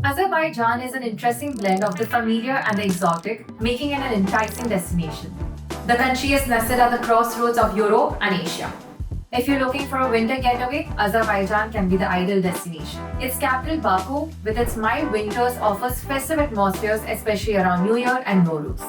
Azerbaijan is an interesting blend of the familiar and the exotic, making it an enticing destination. The country is nestled at the crossroads of Europe and Asia. If you're looking for a winter getaway, Azerbaijan can be the ideal destination. Its capital, Baku, with its mild winters, offers festive atmospheres, especially around New Year and Nowruz.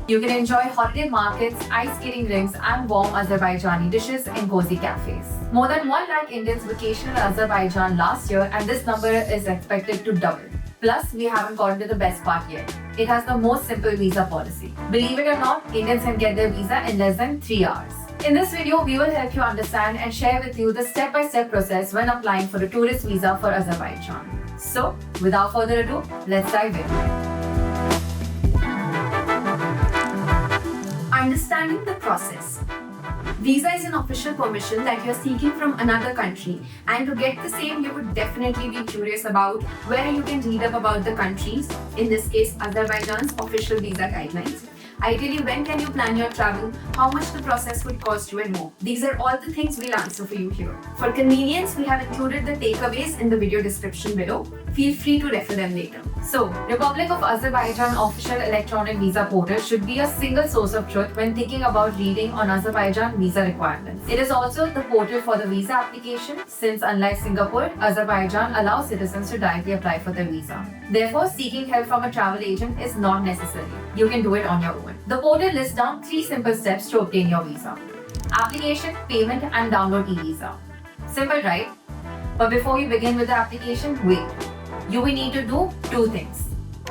You can enjoy holiday markets, ice skating rinks, and warm Azerbaijani dishes in cozy cafes. More than 1 lakh Indians vacationed in Azerbaijan last year, and this number is expected to double. Plus, we haven't gotten to the best part yet. It has the most simple visa policy. Believe it or not, Indians can get their visa in less than 3 hours. In this video, we will help you understand and share with you the step-by-step process when applying for a tourist visa for Azerbaijan. So, without further ado, let's dive in. Understanding the process. Visa is an official permission that you're seeking from another country, and to get the same, you would definitely be curious about where you can read up about the countries, in this case Azerbaijan's official visa guidelines. Ideally, when can you plan your travel, how much the process would cost you, and more. These are all the things we'll answer for you here. For convenience, we have included the takeaways in the video description below. Feel free to refer them later. So, Republic of Azerbaijan official electronic visa portal should be a single source of truth when thinking about reading on Azerbaijan visa requirements. It is also the portal for the visa application, since unlike Singapore, Azerbaijan allows citizens to directly apply for their visa. Therefore, seeking help from a travel agent is not necessary. You can do it on your own. The portal lists down 3 simple steps to obtain your visa: application, payment, and download e-visa. Simple, right? But before you begin with the application, wait. You will need to do 2 things: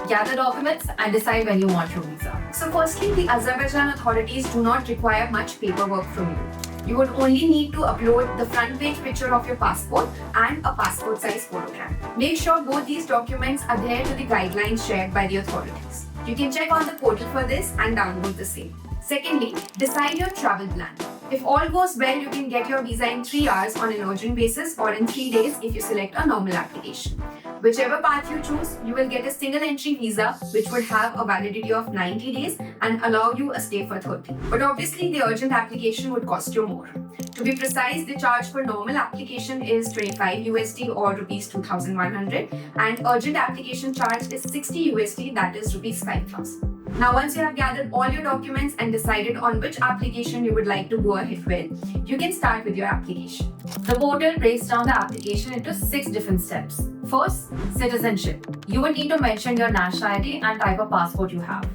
gather documents and decide when you want your visa. So firstly, the Azerbaijan authorities do not require much paperwork from you. You would only need to upload the front page picture of your passport and a passport size photograph. Make sure both these documents adhere to the guidelines shared by the authorities. You can check on the portal for this and download the same. Secondly, decide your travel plan. If all goes well, you can get your visa in 3 hours on an urgent basis, or in 3 days if you select a normal application. Whichever path you choose, you will get a single entry visa which would have a validity of 90 days and allow you a stay for 30. But obviously the urgent application would cost you more. To be precise, the charge for normal application is 25 USD or rupees 2100, and urgent application charge is 60 USD, that is rupees 5000. Now, once you have gathered all your documents and decided on which application you would like to go ahead with, you can start with your application. The portal breaks down the application into 6 different steps. First, citizenship. You will need to mention your nationality and type of passport you have.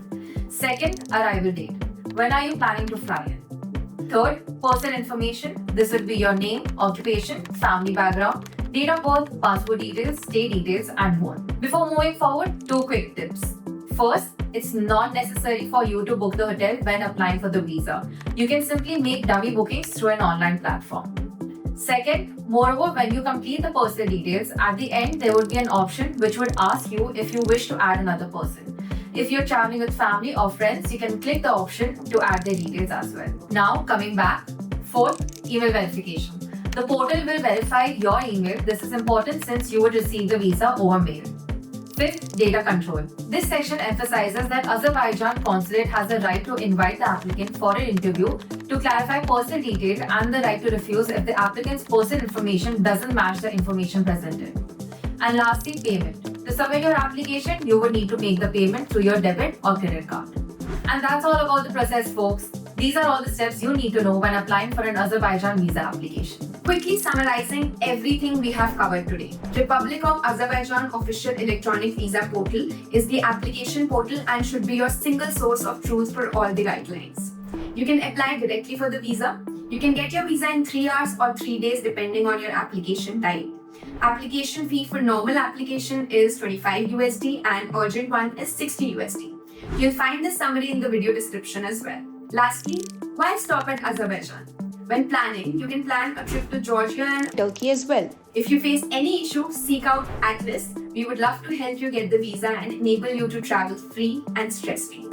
Second, arrival date. When are you planning to fly in? Third, personal information. This will be your name, occupation, family background, date of birth, passport details, stay details, and more. Before moving forward, 2 quick tips. First, it's not necessary for you to book the hotel when applying for the visa. You can simply make dummy bookings through an online platform. Second, moreover, when you complete the personal details, at the end there would be an option which would ask you if you wish to add another person. If you're traveling with family or friends, you can click the option to add their details as well. Now, coming back. Fourth, email verification. The portal will verify your email. This is important since you would receive the visa over mail. Fifth, data control. This section emphasizes that Azerbaijan consulate has the right to invite the applicant for an interview to clarify personal details and the right to refuse if the applicant's personal information doesn't match the information presented. And lastly, payment. To submit your application, you would need to make the payment through your debit or credit card. And that's all about the process, folks. These are all the steps you need to know when applying for an Azerbaijan visa application. Quickly summarizing everything we have covered today. Republic of Azerbaijan official electronic visa portal is the application portal and should be your single source of truth for all the guidelines. You can apply directly for the visa. You can get your visa in 3 hours or 3 days depending on your application type. Application fee for normal application is 25 USD and urgent one is 60 USD. You'll find this summary in the video description as well. Lastly, why stop at Azerbaijan? When planning, you can plan a trip to Georgia and Turkey as well. If you face any issue, seek out Atlas. We would love to help you get the visa and enable you to travel free and stress-free.